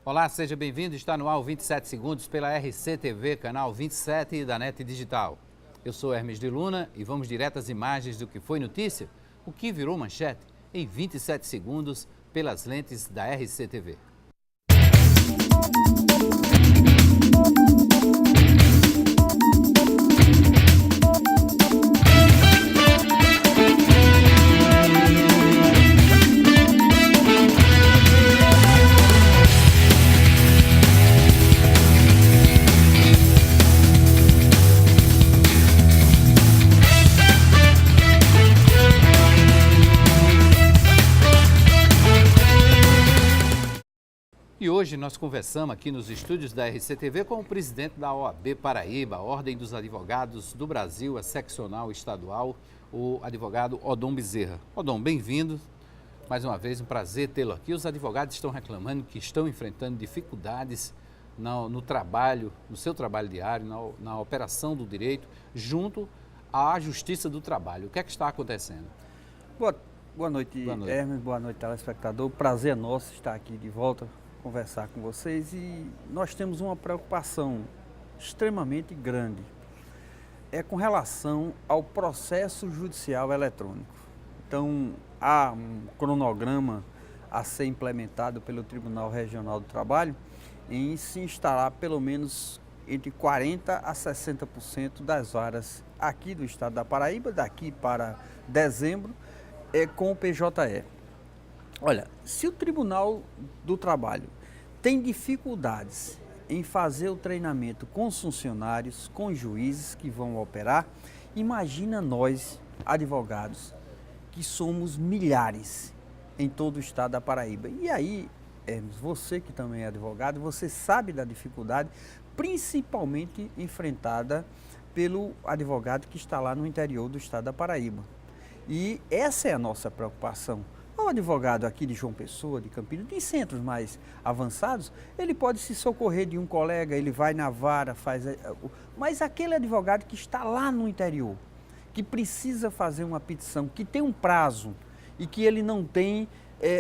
Olá, seja bem-vindo. Está no ar o 27 Segundos pela RCTV, canal 27 da NET Digital. Eu sou Hermes de Luna e vamos direto às imagens do que foi notícia, o que virou manchete, em 27 segundos pelas lentes da RCTV. E hoje nós conversamos aqui nos estúdios da RCTV com o presidente da OAB Paraíba, a Ordem dos Advogados do Brasil, a seccional estadual, o advogado Odom Bezerra. Odom, bem-vindo. Mais uma vez, um prazer tê-lo aqui. Os advogados estão reclamando que estão enfrentando dificuldades no trabalho, no seu trabalho diário, na operação do direito, junto à Justiça do Trabalho. O que é que está acontecendo? Boa noite, Hermes. Boa noite, telespectador. Prazer é nosso estar aqui de volta, conversar com vocês, e nós temos uma preocupação extremamente grande, com relação ao processo judicial eletrônico. Então, há um cronograma a ser implementado pelo Tribunal Regional do Trabalho em se instalar pelo menos entre 40% a 60% das varas aqui do estado da Paraíba, daqui para dezembro, com o PJE. Olha, se o Tribunal do Trabalho tem dificuldades em fazer o treinamento com os funcionários, com os juízes que vão operar, imagina nós, advogados, que somos milhares em todo o estado da Paraíba. E aí, Hermes, você que também é advogado, você sabe da dificuldade, principalmente enfrentada pelo advogado que está lá no interior do estado da Paraíba. E essa é a nossa preocupação. O advogado aqui de João Pessoa, de Campinas, de centros mais avançados, ele pode se socorrer de um colega, ele vai na vara, faz... Mas aquele advogado que está lá no interior, que precisa fazer uma petição, que tem um prazo e que ele não tem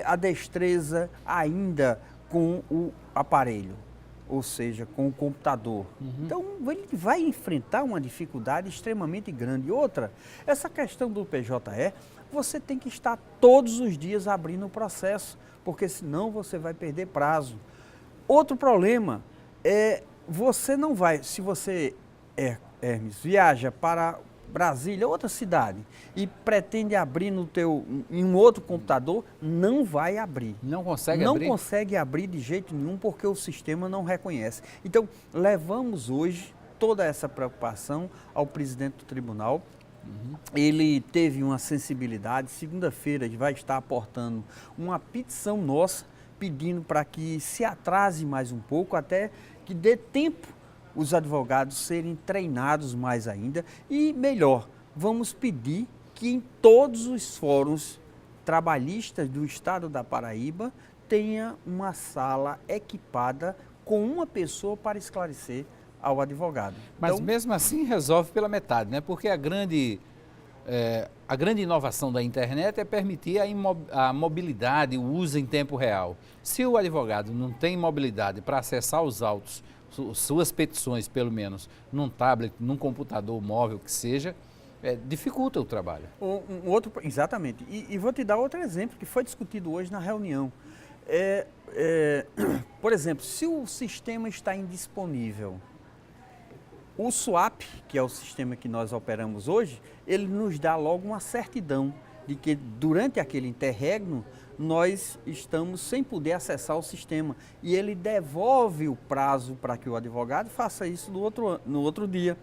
a destreza ainda com o aparelho, ou seja, com o computador. Então, ele vai enfrentar uma dificuldade extremamente grande. Outra, essa questão do PJE, você tem que estar todos os dias abrindo o processo, porque senão você vai perder prazo. Outro problema você não vai, se você, Hermes, viaja para Brasília, outra cidade, e pretende abrir em um outro computador, não vai abrir. Não consegue abrir? Não consegue abrir de jeito nenhum, porque o sistema não reconhece. Então, levamos hoje toda essa preocupação ao presidente do tribunal. Ele teve uma sensibilidade. Segunda-feira ele vai estar aportando uma petição nossa, pedindo para que se atrase mais um pouco, até que dê tempo os advogados serem treinados mais ainda. E melhor, vamos pedir que em todos os fóruns trabalhistas do estado da Paraíba tenha uma sala equipada com uma pessoa para esclarecer ao advogado. Mas então, mesmo assim resolve pela metade, né? Porque a grande inovação da internet é permitir a mobilidade, o uso em tempo real. Se o advogado não tem mobilidade para acessar os autos, suas petições pelo menos, num tablet, num computador móvel que seja, dificulta o trabalho. Exatamente. E vou te dar outro exemplo que foi discutido hoje na reunião. Por exemplo, se o sistema está indisponível, o SUAP, que é o sistema que nós operamos hoje, ele nos dá logo uma certidão de que durante aquele interregno nós estamos sem poder acessar o sistema, e ele devolve o prazo para que o advogado faça isso no outro dia.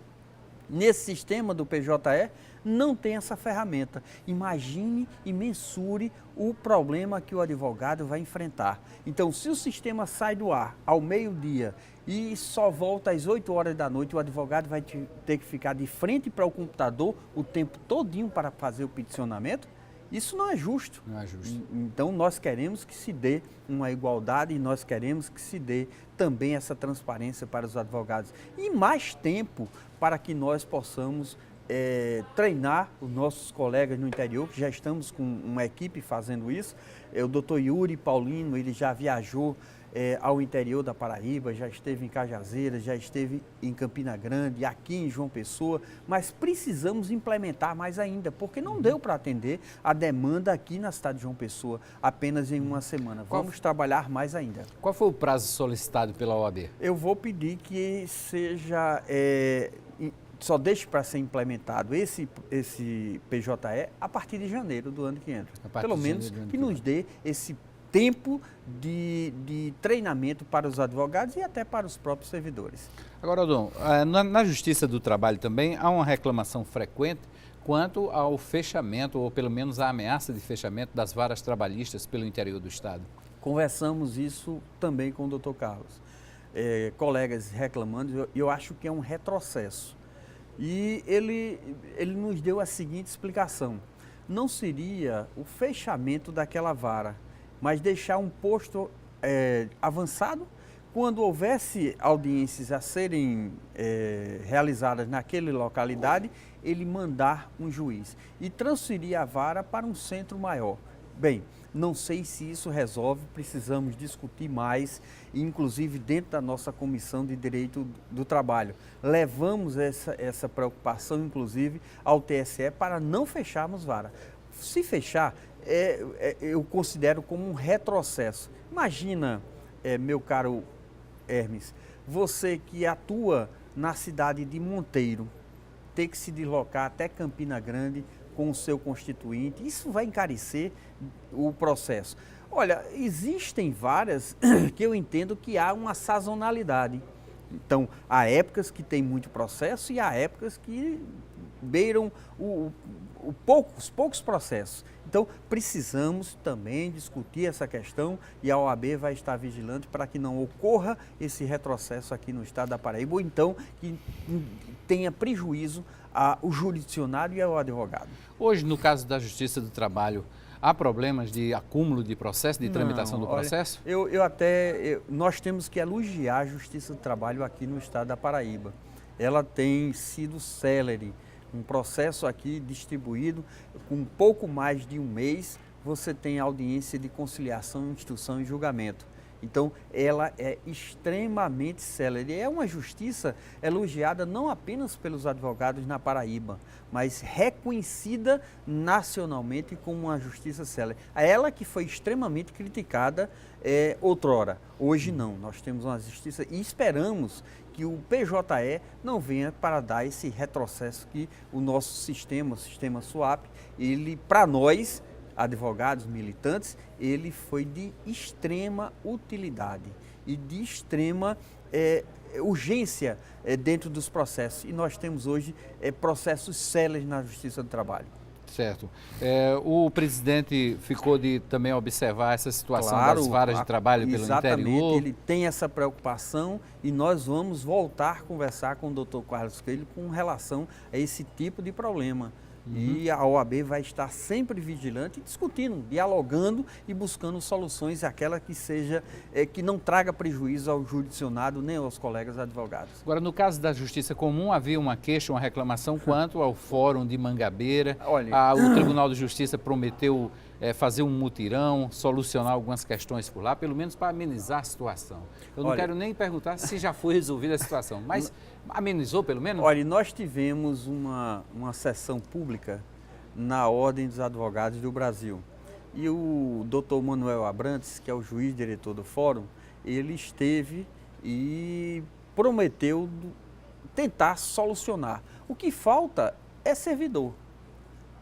Nesse sistema do PJE não tem essa ferramenta. Imagine e mensure o problema que o advogado vai enfrentar. Então, se o sistema sai do ar ao meio-dia e só volta às 8 horas da noite, o advogado vai ter que ficar de frente para o computador o tempo todinho para fazer o peticionamento. Isso não é justo. Não é justo. Então, nós queremos que se dê uma igualdade e nós queremos que se dê também essa transparência para os advogados. E mais tempo para que nós possamos treinar os nossos colegas no interior, que já estamos com uma equipe fazendo isso. O doutor Yuri Paulino, ele já viajou ao interior da Paraíba, já esteve em Cajazeiras, já esteve em Campina Grande, aqui em João Pessoa, mas precisamos implementar mais ainda, porque não deu para atender a demanda aqui na cidade de João Pessoa apenas em uma semana. Vamos trabalhar mais ainda. Qual foi o prazo solicitado pela OAB? Eu vou pedir que seja... só deixe para ser implementado esse PJE a partir de janeiro do ano que entra. Pelo menos que nos dê esse tempo de treinamento para os advogados e até para os próprios servidores. Agora, Odom, na Justiça do Trabalho também há uma reclamação frequente quanto ao fechamento, ou pelo menos a ameaça de fechamento das varas trabalhistas pelo interior do Estado. Conversamos isso também com o Dr. Carlos. Colegas reclamando, eu acho que é um retrocesso. E ele nos deu a seguinte explicação: não seria o fechamento daquela vara, mas deixar um posto avançado, quando houvesse audiências a serem realizadas naquela localidade, ele mandar um juiz e transferir a vara para um centro maior. Bem, não sei se isso resolve, precisamos discutir mais, inclusive dentro da nossa Comissão de Direito do Trabalho. Levamos essa preocupação, inclusive, ao TSE para não fecharmos vara. Se fechar, eu considero como um retrocesso. Imagina, meu caro Hermes, você que atua na cidade de Monteiro, ter que se deslocar até Campina Grande com o seu constituinte, isso vai encarecer o processo. Olha, existem várias que eu entendo que há uma sazonalidade. Então, há épocas que tem muito processo e há épocas que beiram os poucos processos. Então, precisamos também discutir essa questão e a OAB vai estar vigilante para que não ocorra esse retrocesso aqui no estado da Paraíba, ou então que tenha prejuízo ao jurisdicionário e ao advogado. Hoje, no caso da Justiça do Trabalho, há problemas de acúmulo de processo, de tramitação do processo? Nós temos que elogiar a Justiça do Trabalho aqui no estado da Paraíba. Ela tem sido célere. Um processo aqui distribuído, com pouco mais de um mês, você tem audiência de conciliação, instrução e julgamento. Então, ela é extremamente célere. É uma justiça elogiada não apenas pelos advogados na Paraíba, mas reconhecida nacionalmente como uma justiça célere. Ela que foi extremamente criticada outrora. Hoje não. Nós temos uma justiça e esperamos que o PJE não venha para dar esse retrocesso que o nosso sistema, o sistema SUAP, ele, para nós, advogados, militantes, ele foi de extrema utilidade e de extrema urgência dentro dos processos. E nós temos hoje processos céleres na Justiça do Trabalho. Certo. O presidente ficou de também observar essa situação das varas de trabalho pelo exatamente, interior? Ele tem essa preocupação e nós vamos voltar a conversar com o Dr. Carlos Coelho com relação a esse tipo de problema. E a OAB vai estar sempre vigilante, discutindo, dialogando e buscando soluções, aquela que seja, que não traga prejuízo ao jurisdicionado nem aos colegas advogados. Agora, no caso da Justiça Comum, havia uma queixa, uma reclamação quanto ao Fórum de Mangabeira. Olha, o Tribunal de Justiça prometeu fazer um mutirão, solucionar algumas questões por lá, pelo menos para amenizar a situação. Eu não quero nem perguntar se já foi resolvida a situação, mas amenizou pelo menos? Olha, nós tivemos uma sessão pública na Ordem dos Advogados do Brasil. E o Dr. Manuel Abrantes, que é o juiz diretor do Fórum, ele esteve e prometeu tentar solucionar. O que falta é servidor.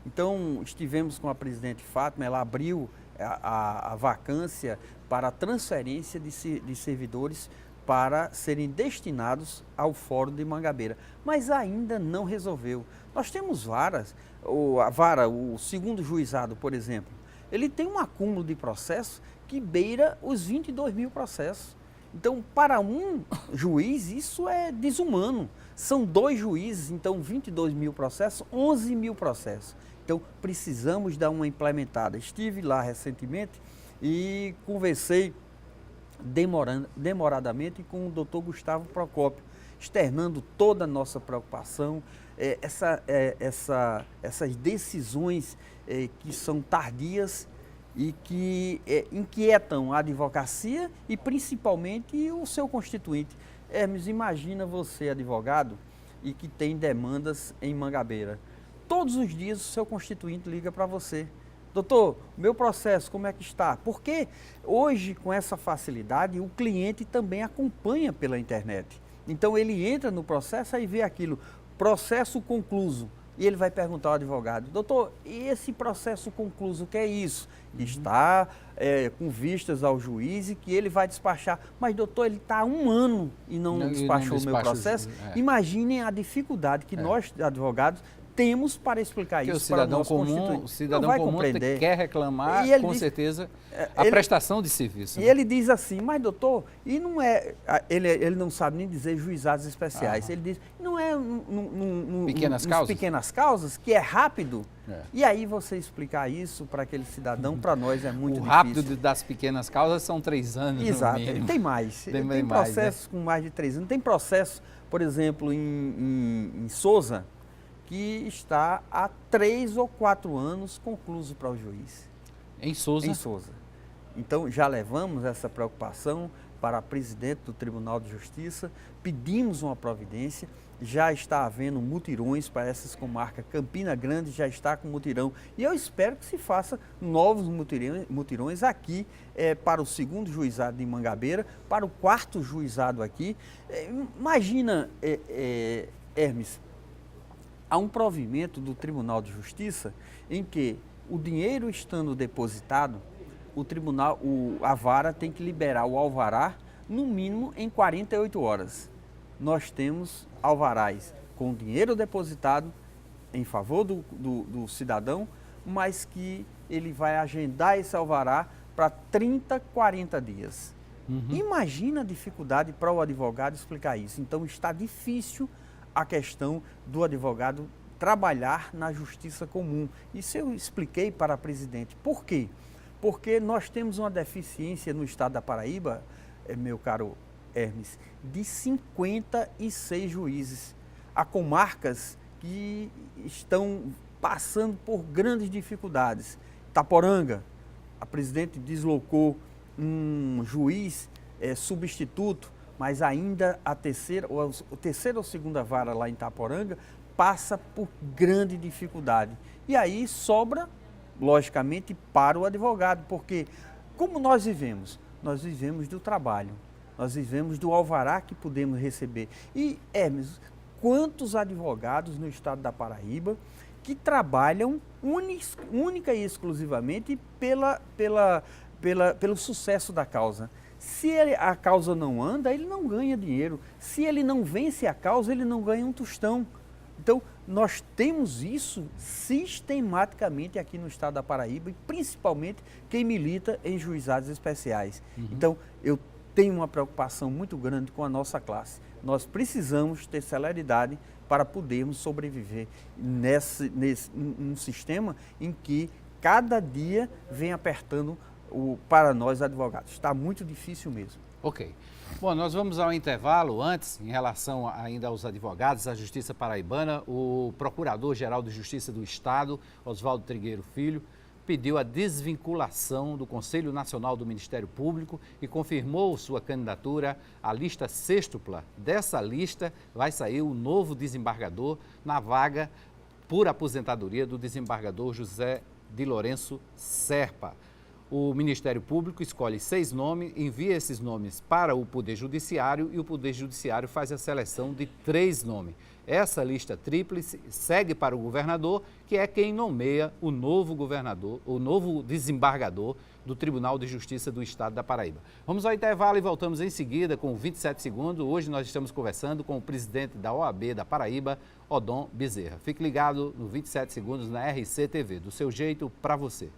Então, estivemos com a presidente Fátima, ela abriu a vacância para a transferência de servidores para serem destinados ao Fórum de Mangabeira, mas ainda não resolveu. Nós temos varas, o segundo juizado, por exemplo, ele tem um acúmulo de processos que beira os 22 mil processos. Então, para um juiz, isso é desumano. São 2 juízes, então 22 mil processos, 11 mil processos. Então, precisamos dar uma implementada. Estive lá recentemente e conversei demoradamente com o Dr. Gustavo Procópio, externando toda a nossa preocupação, essas decisões que são tardias e que inquietam a advocacia e principalmente o seu constituinte. Hermes, imagina você, advogado, e que tem demandas em Mangabeira. Todos os dias o seu constituinte liga para você. Doutor, meu processo, como é que está? Porque hoje, com essa facilidade, o cliente também acompanha pela internet. Então, ele entra no processo e vê aquilo, processo concluso. E ele vai perguntar ao advogado, doutor, e esse processo concluso, o que é isso? Está com vistas ao juiz e que ele vai despachar. Mas, doutor, ele está há 1 ano e não despachou o meu processo. Imaginem a dificuldade que nós, advogados, temos para explicar porque isso para o nosso constituinte. O cidadão comum quer reclamar, com certeza, a prestação de serviço. E ele diz assim, mas doutor, e não é... Ele não sabe nem dizer juizados especiais. Ele diz, não é pequenas causas, que é rápido. E aí você explicar isso para aquele cidadão, para nós é muito difícil. O rápido das pequenas causas são 3 anos. Exato, tem mais. Tem processos com mais de 3 anos. Tem processo, por exemplo, em Sousa, que está há 3 ou 4 anos concluso para o juiz. Em Sousa? Em Sousa. Então, já levamos essa preocupação para a presidente do Tribunal de Justiça, pedimos uma providência, já está havendo mutirões para essas comarcas. Campina Grande já está com mutirão e eu espero que se faça novos mutirões aqui para o 2º juizado de Mangabeira, para o 4º juizado aqui. Imagina, Hermes, há um provimento do Tribunal de Justiça em que o dinheiro estando depositado, a vara tem que liberar o alvará no mínimo em 48 horas. Nós temos alvarás com dinheiro depositado em favor do cidadão, mas que ele vai agendar esse alvará para 30, 40 dias. Imagina a dificuldade para o advogado explicar isso. Então está difícil a questão do advogado trabalhar na justiça comum. Isso eu expliquei para a presidente. Por quê? Porque nós temos uma deficiência no estado da Paraíba, meu caro Hermes, de 56 juízes. Há comarcas que estão passando por grandes dificuldades. Itaporanga, a presidente deslocou um juiz substituto, mas ainda a terceira ou 2ª vara lá em Itaporanga passa por grande dificuldade. E aí sobra, logicamente, para o advogado, porque como nós vivemos? Nós vivemos do trabalho, nós vivemos do alvará que podemos receber. E, Hermes, quantos advogados no estado da Paraíba que trabalham única e exclusivamente pelo sucesso da causa? Se a causa não anda, ele não ganha dinheiro. Se ele não vence a causa, ele não ganha um tostão. Então, nós temos isso sistematicamente aqui no estado da Paraíba e principalmente quem milita em juizados especiais. Então, eu tenho uma preocupação muito grande com a nossa classe. Nós precisamos ter celeridade para podermos sobreviver num sistema em que cada dia vem apertando para nós advogados. Está muito difícil mesmo. Ok. Bom, nós vamos ao intervalo. Antes, em relação ainda aos advogados, à Justiça Paraibana, o Procurador-Geral de Justiça do Estado, Oswaldo Trigueiro Filho, pediu a desvinculação do Conselho Nacional do Ministério Público e confirmou sua candidatura à lista sextupla. Dessa lista vai sair o novo desembargador na vaga por aposentadoria do desembargador José de Lourenço Serpa. O Ministério Público escolhe 6 nomes, envia esses nomes para o Poder Judiciário e o Poder Judiciário faz a seleção de 3 nomes. Essa lista tríplice segue para o governador, que é quem nomeia o novo governador, o novo desembargador do Tribunal de Justiça do Estado da Paraíba. Vamos ao intervalo e voltamos em seguida com 27 segundos. Hoje nós estamos conversando com o presidente da OAB da Paraíba, Odom Bezerra. Fique ligado no 27 segundos na RCTV, do seu jeito para você.